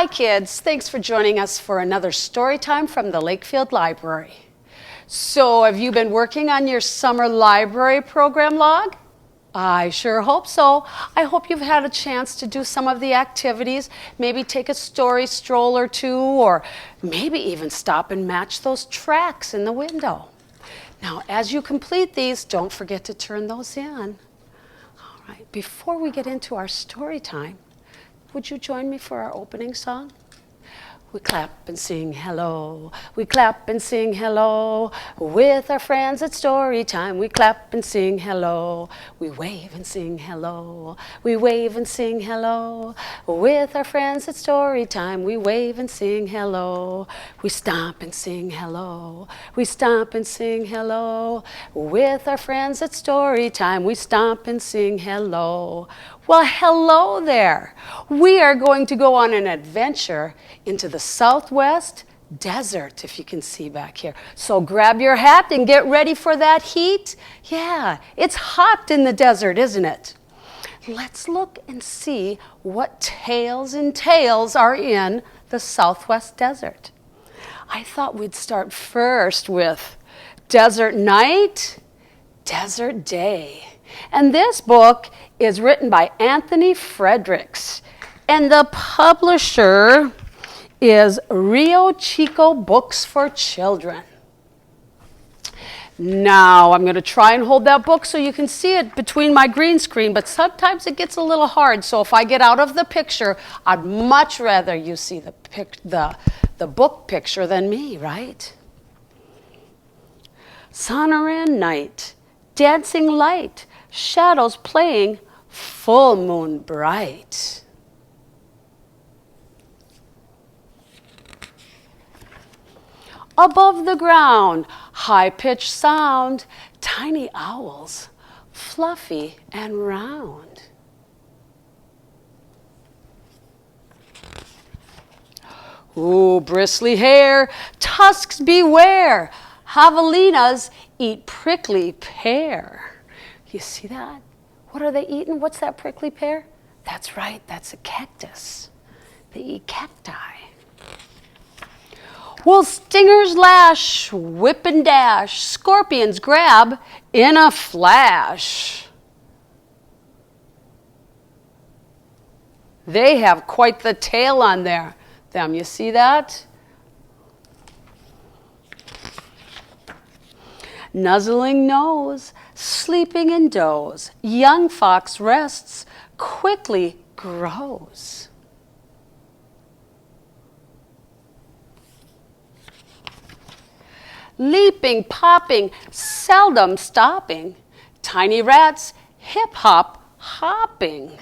Hi kids, thanks for joining us for another story time from the Lakefield Library. So have you been working on your summer library program log? I sure hope so. I hope you've had a chance to do some of the activities, maybe take a story stroll or two, or maybe even stop and match those tracks in the window. Now, as you complete these, don't forget to turn those in. All right, before we get into our story time, would you join me for our opening song? We clap and sing hello, we clap and sing hello, with our friends at story time. We clap and sing hello, we wave and sing hello, we wave and sing hello, with our friends at story time. We wave and sing hello, we stomp and sing hello, we stomp and sing hello, with our friends at story time. We stomp and sing hello. Well, hello there. We are going to go on an adventure into the Southwest desert, if you can see back here. So grab your hat and get ready for that heat. Yeah, it's hot in the desert, isn't it? Let's look and see what tales and tales are in the Southwest desert. I thought we'd start first with Desert Night, Desert Day. And this book is written by Anthony Fredericks, and the publisher is Rio Chico Books for Children. Now, I'm going to try and hold that book so you can see it between my green screen, but sometimes it gets a little hard, so if I get out of the picture, I'd much rather you see the book picture than me, right? Sonoran night, dancing light, shadows playing, full moon bright. Above the ground, high-pitched sound, tiny owls, fluffy and round. Ooh, bristly hair, tusks beware, javelinas eat prickly pear. You see that? What are they eating? What's that prickly pear? That's right, that's a cactus. They eat cacti. Well, stingers lash, whip and dash, scorpions grab in a flash. They have quite the tail on them. You see that? Nuzzling nose, sleeping in doze, young fox rests, quickly grows. Leaping, popping, seldom stopping, tiny rats hip-hop hopping.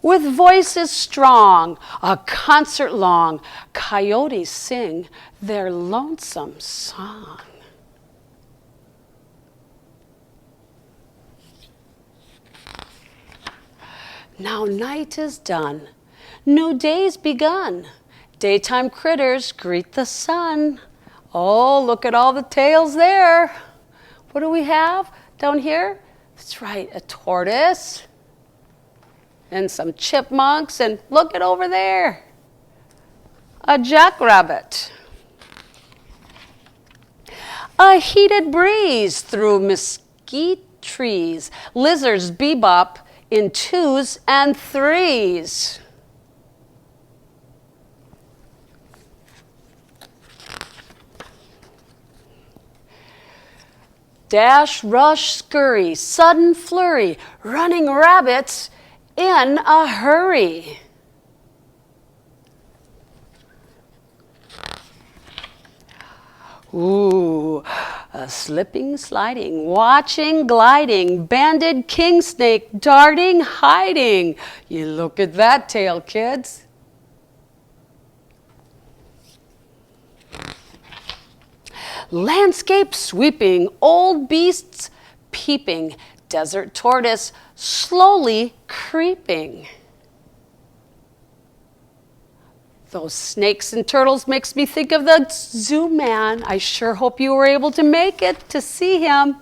With voices strong, a concert long, coyotes sing their lonesome song. Now night is done, new day's begun. Daytime critters greet the sun. Oh, look at all the tails there. What do we have down here? That's right, a tortoise. And some chipmunks, and look at over there, a jackrabbit. A heated breeze through mesquite trees, lizards bebop in twos and threes. Dash, rush, scurry, sudden flurry, running rabbits in a hurry. Ooh, a slipping, sliding, watching, gliding, banded king snake, darting, hiding. You look at that tail, kids. Landscape sweeping, old beasts peeping, desert tortoise slowly creeping. Those snakes and turtles makes me think of the zoo man. I sure hope you were able to make it to see him.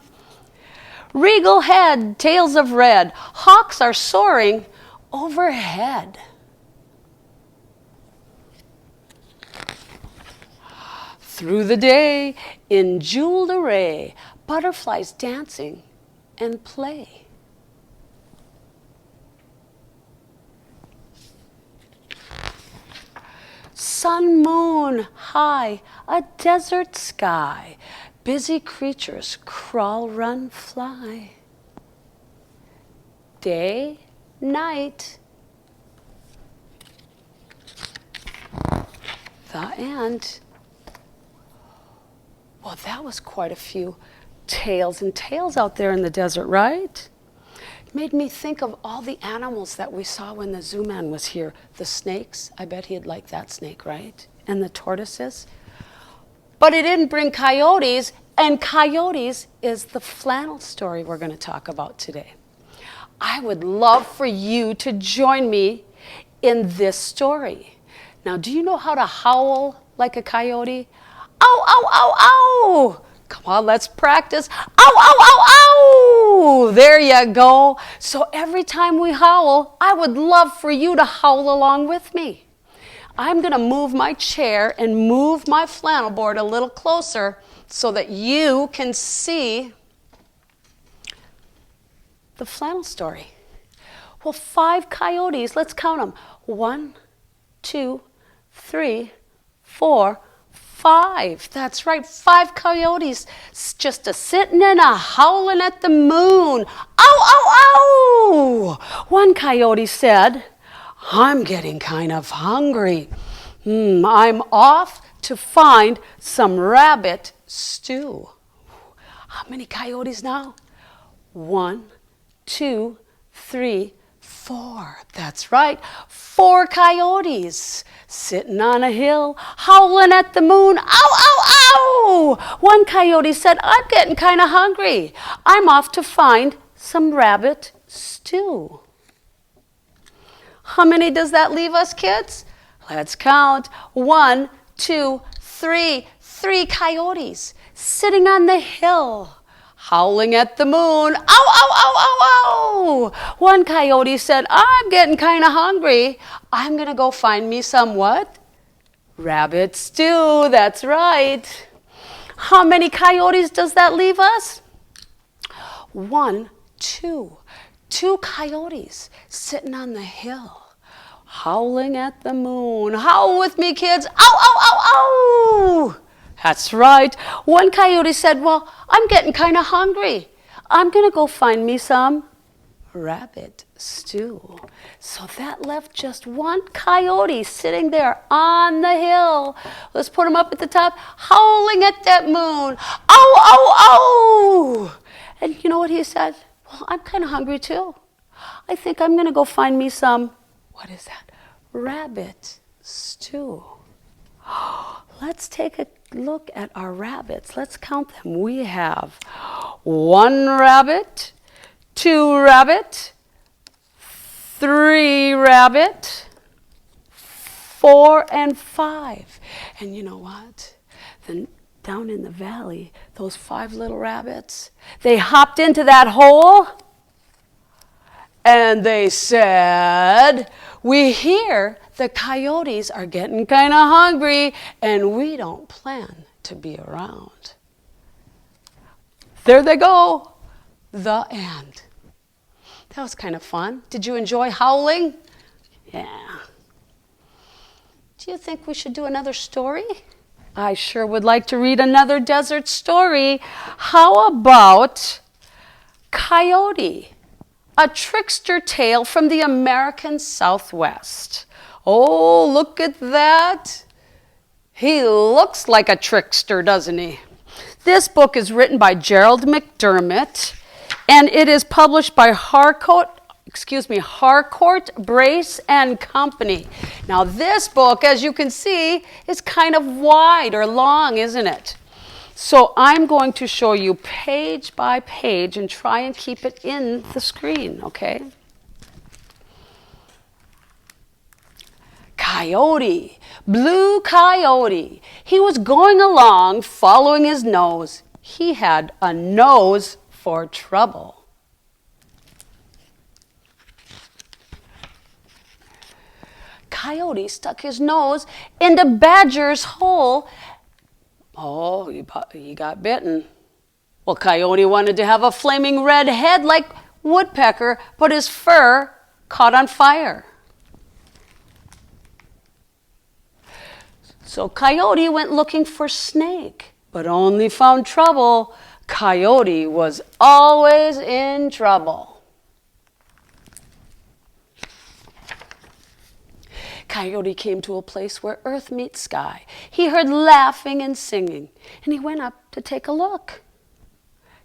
Regal head, tails of red, hawks are soaring overhead. Through the day, in jeweled array, butterflies dancing and play. Sun, moon, high, a desert sky, busy creatures crawl, run, fly. Day, night, the end. Well, that was quite a few tales and tales out there in the desert, right? It made me think of all the animals that we saw when the zoo man was here. The snakes, I bet he'd like that snake, right? And the tortoises. But it didn't bring coyotes, and coyotes is the flannel story we're going to talk about today. I would love for you to join me in this story. Now, do you know how to howl like a coyote? Ow, ow, ow, ow! Come on, let's practice. Ow, ow, ow, ow! There you go. So every time we howl, I would love for you to howl along with me. I'm going to move my chair and move my flannel board a little closer so that you can see the flannel story. Well, 5 coyotes, let's count them. 1, 2, 3, 4, 5. That's right, 5 coyotes just a-sitting and a-howling at the moon. Ow, ow, ow! One coyote said, I'm getting kind of hungry. I'm off to find some rabbit stew. How many coyotes now? 1, 2, 3, 4. That's right, 4 coyotes sitting on a hill, howling at the moon. Ow, ow, ow! One coyote said, I'm getting kind of hungry. I'm off to find some rabbit stew. How many does that leave us, kids? Let's count. 1, 2, 3. 3 coyotes sitting on the hill, howling at the moon. Ow, ow, ow, ow, ow! One coyote said, I'm getting kind of hungry. I'm going to go find me some what? Rabbit stew. That's right. How many coyotes does that leave us? 1, 2. 2 coyotes sitting on the hill, howling at the moon. Howl with me, kids. Ow, ow, ow, ow! That's right. One coyote said, well, I'm getting kind of hungry. I'm going to go find me some rabbit stew. So that left just 1 coyote sitting there on the hill. Let's put him up at the top, howling at that moon. Ow, ow, ow! And you know what he said? Well, I'm kind of hungry too. I think I'm going to go find me some, what is that? Rabbit stew. Let's take a look at our rabbits. Let's count them. We have 1 rabbit, 2 rabbit, 3 rabbit, 4 and 5. And you know what? Then down in the valley, those 5 little rabbits, they hopped into that hole and they said, we hear the coyotes are getting kind of hungry and we don't plan to be around. There they go. The end. That was kind of fun. Did you enjoy howling? Yeah. Do you think we should do another story? I sure would like to read another desert story. How about Coyote, a trickster tale from the American Southwest? Oh, look at that. He looks like a trickster, doesn't he? This book is written by Gerald McDermott, and it is published by Harcourt, Brace and Company. Now this book, as you can see, is kind of wide or long, isn't it? So I'm going to show you page by page and try and keep it in the screen, okay? Coyote, Blue Coyote. He was going along following his nose. He had a nose for trouble. Coyote stuck his nose into Badger's hole. Oh, he got bitten. Well, Coyote wanted to have a flaming red head like Woodpecker, but his fur caught on fire. So Coyote went looking for Snake, but only found trouble. Coyote was always in trouble. Coyote came to a place where earth meets sky. He heard laughing and singing, and he went up to take a look.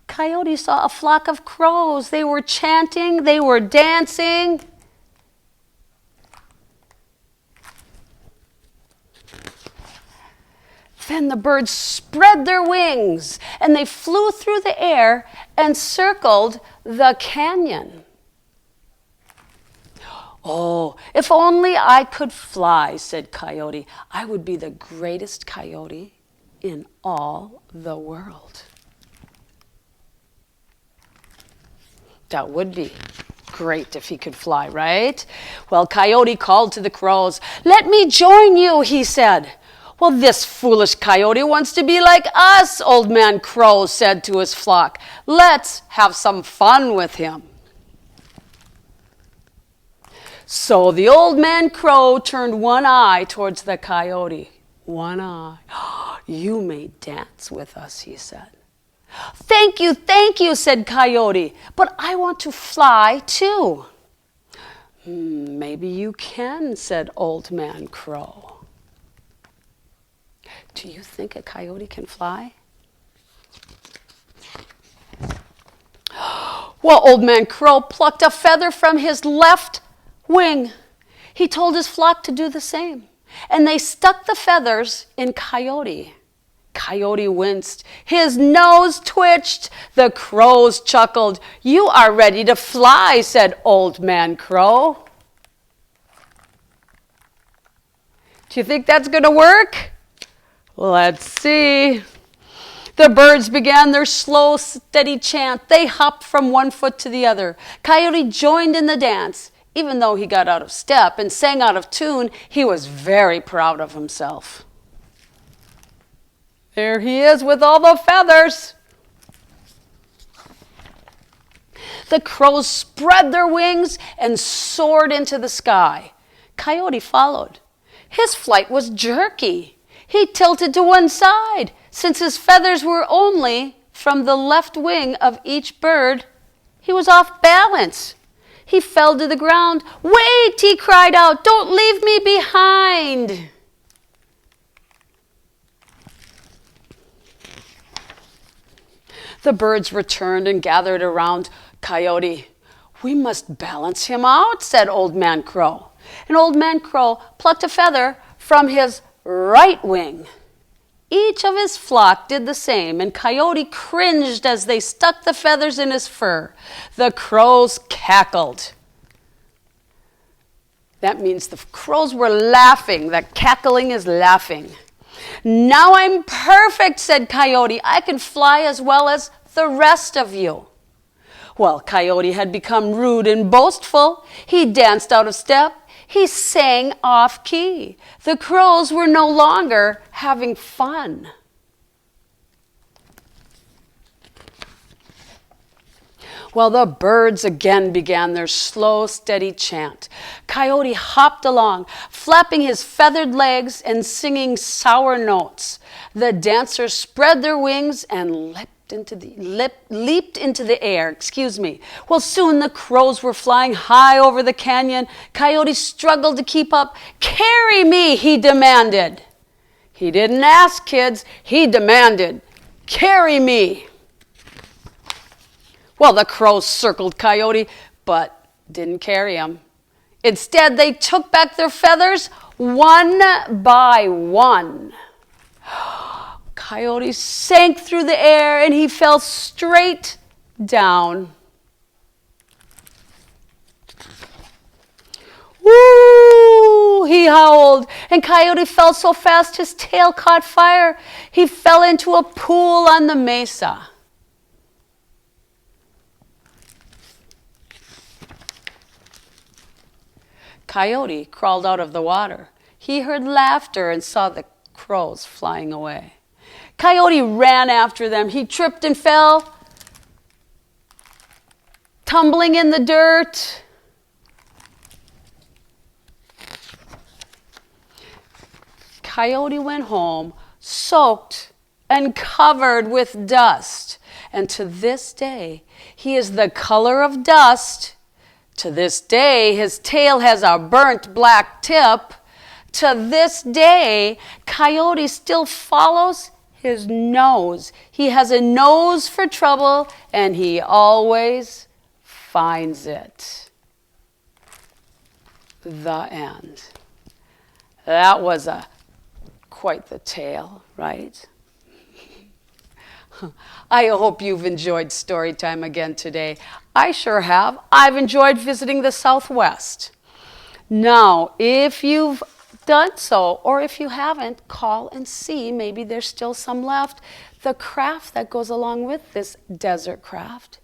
Coyote saw a flock of crows. They were chanting, they were dancing. Then the birds spread their wings, and they flew through the air and circled the canyon. Oh, if only I could fly, said Coyote. I would be the greatest coyote in all the world. That would be great if he could fly, right? Well, Coyote called to the crows. Let me join you, he said. Well, this foolish coyote wants to be like us, Old Man Crow said to his flock. Let's have some fun with him. So the Old Man Crow turned one eye towards the coyote. One eye. You may dance with us, he said. Thank you, said Coyote, but I want to fly too. Maybe you can, said Old Man Crow. Do you think a coyote can fly? Well, Old Man Crow plucked a feather from his left wing. He told his flock to do the same, and they stuck the feathers in Coyote. Coyote winced. His nose twitched. The crows chuckled. You are ready to fly, said Old Man Crow. Do you think that's going to work? Let's see. The birds began their slow, steady chant. They hopped from one foot to the other. Coyote joined in the dance. Even though he got out of step and sang out of tune, he was very proud of himself. There he is with all the feathers. The crows spread their wings and soared into the sky. Coyote followed. His flight was jerky. He tilted to one side. Since his feathers were only from the left wing of each bird, he was off balance. He fell to the ground. Wait, he cried out, don't leave me behind. The birds returned and gathered around Coyote. We must balance him out, said Old Man Crow. And Old Man Crow plucked a feather from his right wing. Each of his flock did the same, and Coyote cringed as they stuck the feathers in his fur. The crows cackled. That means the crows were laughing. The cackling is laughing. Now I'm perfect, said Coyote. I can fly as well as the rest of you. Well, Coyote had become rude and boastful. He danced out of step. He sang off key. The crows were no longer having fun. Well, the birds again began their slow, steady chant. Coyote hopped along, flapping his feathered legs and singing sour notes. The dancers spread their wings and leaped into the air. Well, soon the crows were flying high over the canyon. Coyote struggled to keep up. Carry me, he demanded. He didn't ask, kids. He demanded, carry me. Well, the crows circled Coyote, but didn't carry him. Instead, they took back their feathers one by one. Coyote sank through the air and he fell straight down. Woo! He howled, and Coyote fell so fast his tail caught fire. He fell into a pool on the mesa. Coyote crawled out of the water. He heard laughter and saw the crows flying away. Coyote ran after them. He tripped and fell, tumbling in the dirt. Coyote went home, soaked and covered with dust. And to this day, he is the color of dust. To this day, his tail has a burnt black tip. To this day, Coyote still follows his nose. He has a nose for trouble, and he always finds it. The end. That was quite the tale, right? I hope you've enjoyed Storytime again today. I sure have. I've enjoyed visiting the Southwest. Now, if you've done so, or if you haven't, call and see. Maybe there's still some left. The craft that goes along with this desert craft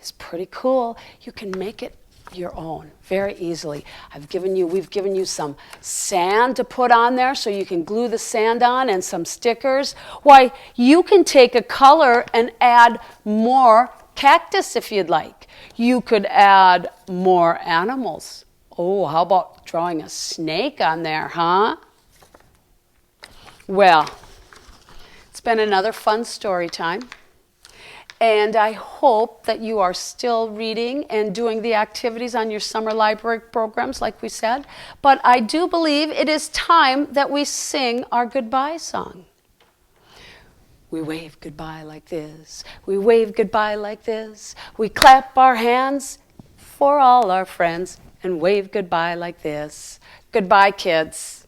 is pretty cool. You can make it your own very easily. We've given you some sand to put on there so you can glue the sand on, and some stickers. Why, you can take a color and add more cactus if you'd like. You could add more animals. Oh, how about drawing a snake on there, huh? Well, it's been another fun story time. And I hope that you are still reading and doing the activities on your summer library programs, like we said. But I do believe it is time that we sing our goodbye song. We wave goodbye like this. We wave goodbye like this. We clap our hands for all our friends and wave goodbye like this. Goodbye, kids.